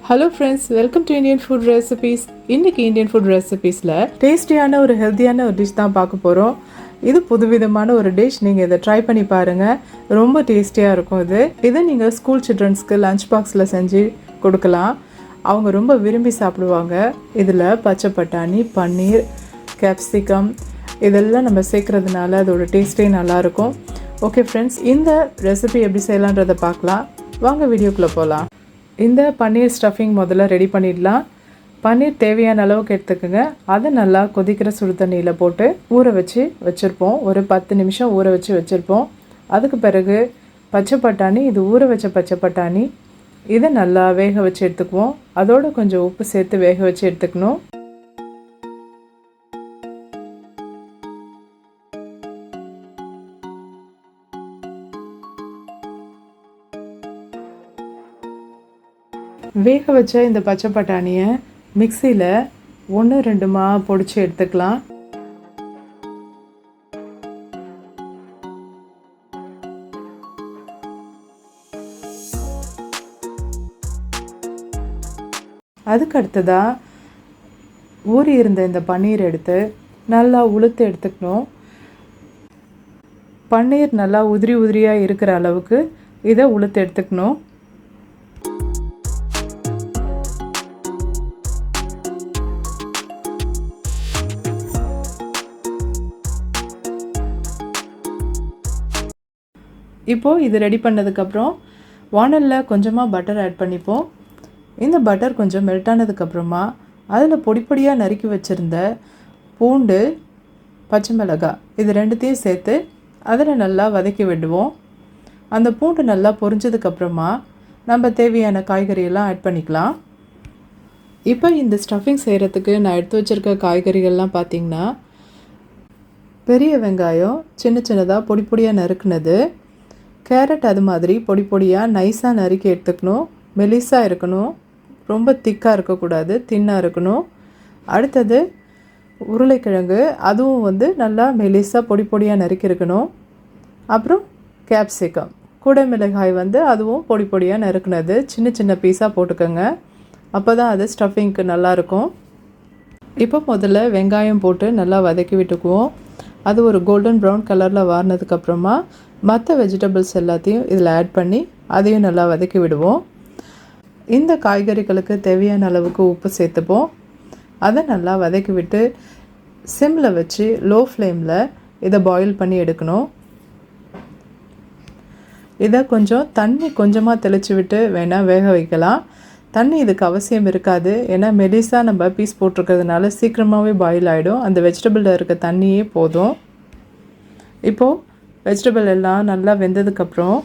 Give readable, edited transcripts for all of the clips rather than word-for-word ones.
Hello friends, welcome to Indian Food Recipes. இன்னைக்கு Indian Food Recipesல டேஸ்டியான ஒரு ஹெல்தியான ஒரு டிஷ் தான் பார்க்க போகிறோம். இது புதுவிதமான ஒரு டிஷ். நீங்கள் இதை ட்ரை பண்ணி பாருங்கள். ரொம்ப டேஸ்டியாக இருக்கும் இதை நீங்கள் ஸ்கூல் சில்ட்ரன்ஸ்க்கு லஞ்ச் பாக்ஸில் செஞ்சு கொடுக்கலாம். அவங்க ரொம்ப விரும்பி சாப்பிடுவாங்க. இதில் பச்சை பட்டாணி, பன்னீர், கேப்சிகம் இதெல்லாம் நம்ம சேர்க்குறதுனால அதோட டேஸ்ட்டே நல்லாயிருக்கும். ஓகே ஃப்ரெண்ட்ஸ், இந்த ரெசிபி எப்படி செய்யலான்றதை பார்க்கலாம். வாங்க வீடியோக்குள்ளே போகலாம். இந்த பன்னீர் ஸ்டஃபிங் முதல்ல ரெடி பண்ணிடலாம். பன்னீர் தேவையான அளவுக்கு எடுத்துக்கோங்க. அதை நல்லா கொதிக்கிற சுடு தண்ணியில் போட்டு ஊற வச்சுருப்போம். ஒரு 10 நிமிஷம் ஊற வச்சுருப்போம். அதுக்கு பிறகு பச்சை பட்டாணி, இது ஊற வச்ச பச்சை பட்டாணி, இதை நல்லா வேக வச்சு எடுத்துக்குவோம். அதோடு கொஞ்சம் உப்பு சேர்த்து வேக வச்சு எடுத்துக்கணும். வேக வச்ச இந்த பச்சை பட்டாணியை மிக்சியில் 1-2 பொடிச்சு எடுத்துக்கலாம். அதுக்கு அடுத்ததாக ஊறி இருந்த இந்த பன்னீர் எடுத்து நல்லா உளுத்து எடுத்துக்கணும். பன்னீர் நல்லா உதிரியாக இருக்கிற அளவுக்கு இதை உளுத்து எடுத்துக்கணும். இப்போது இது ரெடி பண்ணதுக்கப்புறம் வானலில் கொஞ்சமாக பட்டர் ஆட் பண்ணிப்போம். இந்த பட்டர் கொஞ்சம் மெல்ட் ஆனதுக்கப்புறமா அதில் பொடியாக நறுக்கி வச்சுருந்த பூண்டு, பச்சை மிளகாய் இது ரெண்டுத்தையும் சேர்த்து அதில் நல்லா வதக்கி விடுவோம். அந்த பூண்டு நல்லா பொரிஞ்சதுக்கப்புறமா நம்ம தேவையான காய்கறியெல்லாம் ஆட் பண்ணிக்கலாம். இப்போ இந்த ஸ்டஃபிங் செய்கிறதுக்கு நான் எடுத்து வச்சுருக்க காய்கறிகள்லாம் பார்த்திங்கன்னா, பெரிய வெங்காயம் சின்னதாக பொடியாக நறுக்குனது, கேரட் அது மாதிரி பொடியாக நைஸாக நறுக்கி எடுத்துக்கணும். மெலிசாக இருக்கணும், ரொம்ப திக்காக இருக்கக்கூடாது, தின்னாக இருக்கணும். அடுத்தது உருளைக்கிழங்கு, அதுவும் நல்லா மெலிசாக பொடியாக நறுக்கி இருக்கணும். அப்புறம் கேப்சிகம், குடைமிளகாய் அதுவும் பொடியாக நறுக்குனது சின்ன பீஸாக போட்டுக்கோங்க. அப்போ தான் அது ஸ்டஃபிங்க்கு நல்லாயிருக்கும். இப்போ முதல்ல வெங்காயம் போட்டு நல்லா வதக்கி விட்டுக்குவோம். அது ஒரு கோல்டன் ப்ரௌன் கலரில் வாரினதுக்கப்புறமா மற்ற வெஜிடபிள்ஸ் எல்லாத்தையும் இதில் ஆட் பண்ணி அதையும் நல்லா வதக்கி விடுவோம். இந்த காய்கறிகளுக்கு தேவையான அளவுக்கு உப்பு சேர்த்துப்போம். அதை நல்லா வதக்கி விட்டு சிம்மில் வச்சு லோ ஃப்ளேமில் இதை பாயில் பண்ணி எடுக்கணும். இதை கொஞ்சம் தண்ணி கொஞ்சமாக தெளித்து விட்டு வேணால் வேக வைக்கலாம். தண்ணி இதுக்கு அவசியம் இருக்காது, ஏன்னா மெலிசாக நம்ம பீஸ் போட்டிருக்கிறதுனால சீக்கிரமாகவே பாயில் ஆகிடும். அந்த வெஜிடபிளில் இருக்க தண்ணியே போதும். இப்போது வெஜிடபிள் எல்லாம் நல்லா வெந்ததுக்கப்புறம்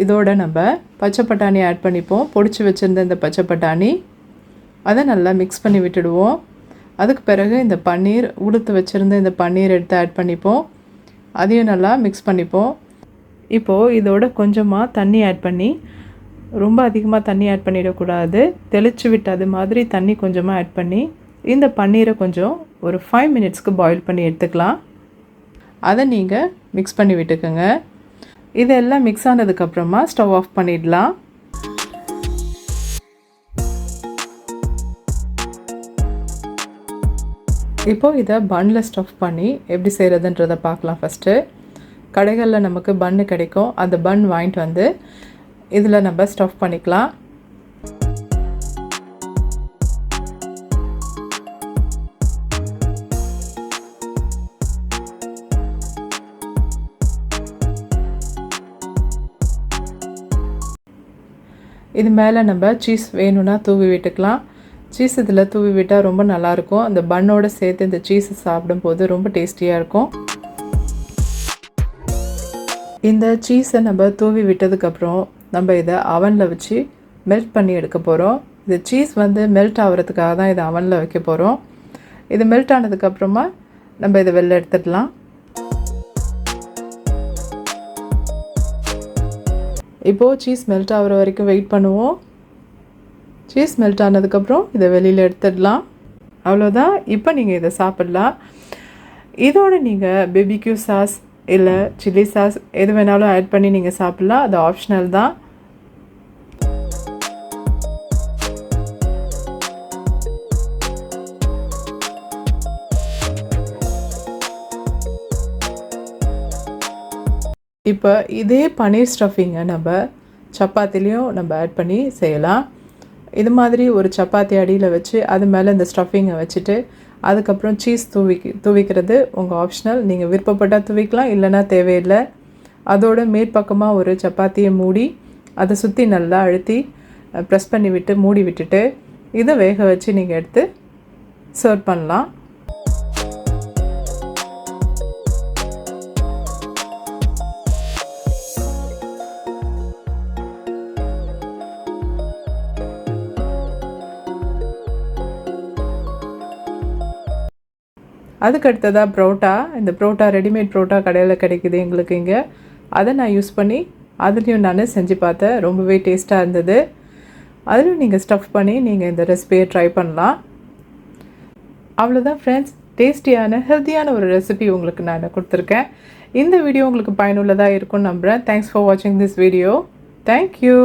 இதோட நம்ம பச்சை பட்டாணி ஆட் பண்ணிப்போம். பொடிச்சு வச்சுருந்த இந்த பச்சை பட்டாணி அதை நல்லா மிக்ஸ் பண்ணி விட்டுடுவோம். அதுக்கு பிறகு இந்த பன்னீர், உளுத்து வச்சுருந்த இந்த பன்னீர் எடுத்து ஆட் பண்ணிப்போம். அதையும் நல்லா மிக்ஸ் பண்ணிப்போம். இப்போது இதோட கொஞ்சமாக தண்ணி ஆட் பண்ணி, ரொம்ப அதிகமாக தண்ணி ஆட் பண்ணிடக்கூடாது, தெளித்து விட்டு அது மாதிரி தண்ணி கொஞ்சமாக ஆட் பண்ணி இந்த பன்னீரை கொஞ்சம் ஒரு 5 மினிட்ஸ்க்கு பாயில் பண்ணி எடுத்துக்கலாம். அதை நீங்கள் மிக்ஸ் பண்ணி விட்டுக்கோங்க. இதெல்லாம் மிக்ஸ் ஆனதுக்கப்புறமா ஸ்டவ் ஆஃப் பண்ணிடலாம். இப்போது இதை பன்னில் ஸ்டஃப் பண்ணி எப்படி செய்கிறதுன்றதை பார்க்கலாம். ஃபஸ்ட்டு கடைகளில் நமக்கு பன்னு கிடைக்கும். அந்த பன் வாங்கிட்டு இதில் நம்ம ஸ்டஃப் பண்ணிக்கலாம். இது மேலே நம்ம சீஸ் வேணும்னா தூவி விட்டுக்கலாம். சீஸ் இதில் தூவி விட்டால் ரொம்ப நல்லாயிருக்கும். அந்த பன்னோடு சேர்த்து இந்த சீஸை சாப்பிடும்போது ரொம்ப டேஸ்டியாக இருக்கும். இந்த சீஸை நம்ம தூவி விட்டதுக்கப்புறம் நம்ம இதை அவனில் வச்சு மெல்ட் பண்ணி எடுக்க போகிறோம். இது சீஸ் மெல்ட் ஆகிறதுக்காக தான் இதை அவனில் வைக்க போகிறோம். இது மெல்ட் ஆனதுக்கப்புறமா நம்ம இதை வெளில எடுத்துடலாம். இப்போது சீஸ் மெல்ட் ஆகிற வரைக்கும் வெயிட் பண்ணுவோம். சீஸ் மெல்ட் ஆனதுக்கப்புறம் இதை வெளியில் எடுத்துடலாம். அவ்வளோதான். இப்போ நீங்கள் இதை சாப்பிட்லாம். இதோடு நீங்கள் பெபிக்யூ சாஸ், இல்லை சில்லி சாஸ் எது வேணாலும் ஆட் பண்ணி நீங்கள் சாப்பிட்லாம். அது ஆப்ஷனல் தான். இப்போ இதே பன்னீர் ஸ்டஃபிங்கை நம்ம சப்பாத்திலையும் நம்ம ஆட் பண்ணி செய்யலாம். இது மாதிரி ஒரு சப்பாத்தி அடியில் வச்சு அது மேலே இந்த ஸ்டஃபிங்கை வச்சுட்டு அதுக்கப்புறம் சீஸ் தூவிக்கிறது உங்கள் ஆப்ஷனல். நீங்கள் விருப்பப்பட்டால் தூவிக்கலாம், இல்லைன்னா தேவையில்லை. அதோட மேற்பக்கமாக ஒரு சப்பாத்தியை மூடி அதை சுற்றி நல்லா அழுத்தி ப்ரெஸ் பண்ணி விட்டு மூடி விட்டுட்டு இதை வேக வச்சு நீங்கள் எடுத்து சர்வ் பண்ணலாம். அதுக்கு அடுத்ததாக ப்ரோட்டா. இந்த ப்ரோட்டா ரெடிமேட் ப்ரோட்டா கடையில் கிடைக்குது எங்களுக்கு இங்கே. அதை நான் யூஸ் பண்ணி அதுலேயும் நான் செஞ்சு பார்த்தேன். ரொம்பவே டேஸ்ட்டாக இருந்தது. அதுலேயும் நீங்கள் ஸ்டஃப் பண்ணி நீங்கள் இந்த ரெசிபியை ட்ரை பண்ணலாம். அவ்வளோதான் ஃப்ரெண்ட்ஸ், டேஸ்டியான ஹெல்த்தியான ஒரு ரெசிபி உங்களுக்கு நான் கொடுத்துருக்கேன். இந்த வீடியோ உங்களுக்கு பயனுள்ளதாக இருக்கும்னு நம்புகிறேன். தேங்க்ஸ் ஃபார் வாட்சிங் திஸ் வீடியோ. தேங்க்யூ.